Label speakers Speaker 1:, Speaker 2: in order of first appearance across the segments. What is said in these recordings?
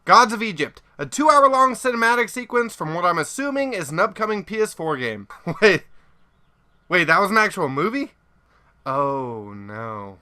Speaker 1: Gods of Egypt, a 2-hour-long cinematic sequence from what I'm assuming is an upcoming PS4 game. Wait, that was an actual movie? Oh no.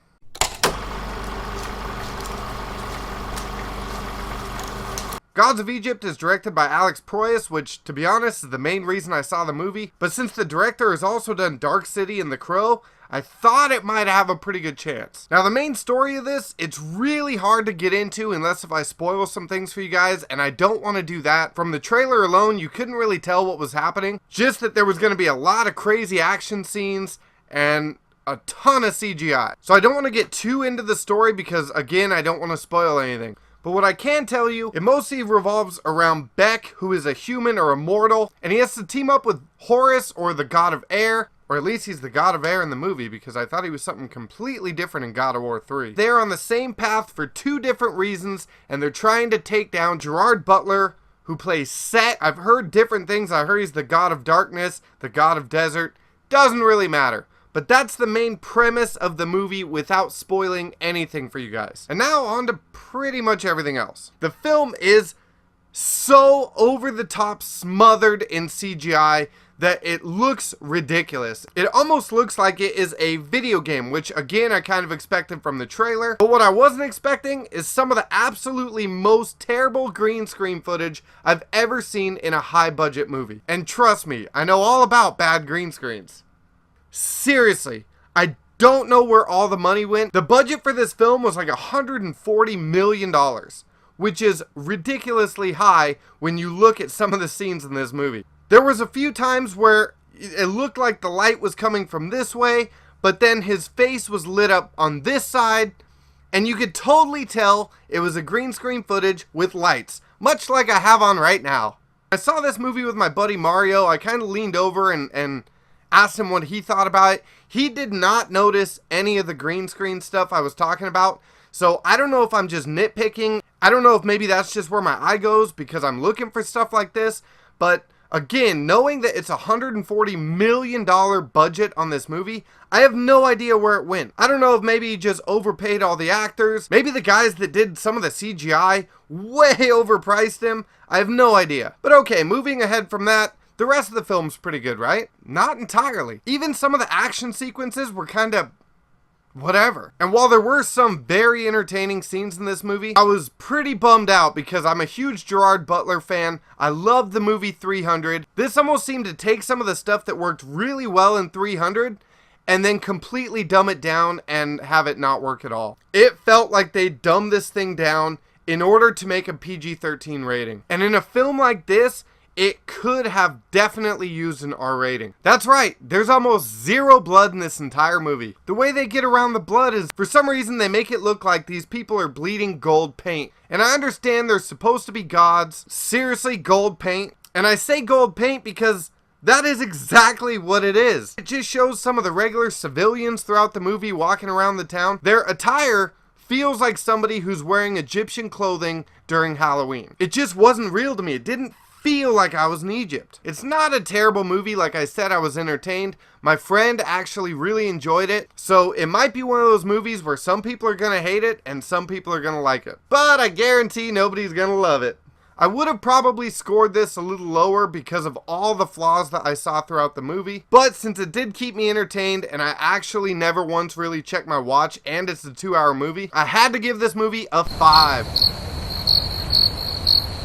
Speaker 1: Gods of Egypt is directed by Alex Proyas, which, to be honest, is the main reason I saw the movie. But since the director has also done Dark City and The Crow, I thought it might have a pretty good chance. Now, the main story of this, it's really hard to get into unless if I spoil some things for you guys, and I don't want to do that. From the trailer alone, you couldn't really tell what was happening. Just that there was going to be a lot of crazy action scenes and a ton of CGI. So I don't want to get too into the story because, again, I don't want to spoil anything. But what I can tell you, it mostly revolves around Beck, who is a human or a mortal, and he has to team up with Horus, or the god of air, or at least he's the god of air in the movie, because I thought he was something completely different in God of War 3. They're on the same path for 2 different reasons, and they're trying to take down Gerard Butler, who plays Set. I've heard different things. I heard he's the god of darkness, the god of desert. Doesn't really matter. But that's the main premise of the movie without spoiling anything for you guys. And now on to pretty much everything else. The film is so over the top smothered in CGI that it looks ridiculous. It almost looks like it is a video game, which again I kind of expected from the trailer. But what I wasn't expecting is some of the absolutely most terrible green screen footage I've ever seen in a high budget movie. And trust me, I know all about bad green screens. Seriously, I don't know where all the money went. The budget for this film was like $140 million, which is ridiculously high when you look at some of the scenes in this movie. There was a few times where it looked like the light was coming from this way, but then his face was lit up on this side, and you could totally tell it was a green screen footage with lights, much like I have on right now. I saw this movie with my buddy Mario. I kind of leaned over and asked him what he thought about it. He did not notice any of the green screen stuff I was talking about. So I don't know if I'm just nitpicking. I don't know if maybe that's just where my eye goes because I'm looking for stuff like this. But again, knowing that it's a $140 million budget on this movie, I have no idea where it went. I don't know if maybe he just overpaid all the actors. Maybe the guys that did some of the CGI way overpriced him. I have no idea. But okay, moving ahead from that, the rest of the film's pretty good, right? Not entirely. Even some of the action sequences were kind of whatever. And while there were some very entertaining scenes in this movie, I was pretty bummed out because I'm a huge Gerard Butler fan. I love the movie 300. This almost seemed to take some of the stuff that worked really well in 300 and then completely dumb it down and have it not work at all. It felt like they dumbed this thing down in order to make a PG-13 rating. And in a film like this, it could have definitely used an R rating. That's right, there's almost zero blood in this entire movie. The way they get around the blood is, for some reason, they make it look like these people are bleeding gold paint. And I understand they're supposed to be gods. Seriously, gold paint. And I say gold paint because that is exactly what it is. It just shows some of the regular civilians throughout the movie walking around the town. Their attire feels like somebody who's wearing Egyptian clothing during Halloween. It just wasn't real to me. It didn't feel like I was in Egypt. It's not a terrible movie. Like I said, I was entertained. My friend actually really enjoyed it. So it might be one of those movies where some people are gonna hate it and some people are gonna like it. But I guarantee nobody's gonna love it. I would have probably scored this a little lower because of all the flaws that I saw throughout the movie. But since it did keep me entertained and I actually never once really checked my watch and it's a 2-hour movie, I had to give this movie a 5.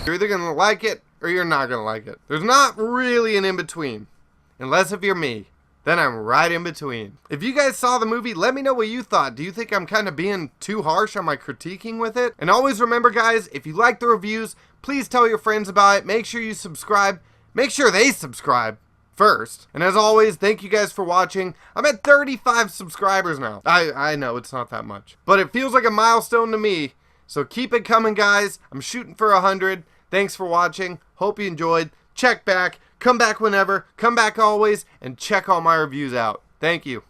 Speaker 1: You're either gonna like it or you're not gonna like it. There's not really an in-between. Unless if you're me. Then I'm right in between. If you guys saw the movie, let me know what you thought. Do you think I'm kind of being too harsh on my critiquing with it? And always remember, guys, if you like the reviews, please tell your friends about it. Make sure you subscribe. Make sure they subscribe first. And as always, thank you guys for watching. I'm at 35 subscribers now. I know it's not that much, but it feels like a milestone to me. So keep it coming, guys. I'm shooting for 100. Thanks for watching. Hope you enjoyed. Check back. Come back whenever. Come back always. And check all my reviews out. Thank you.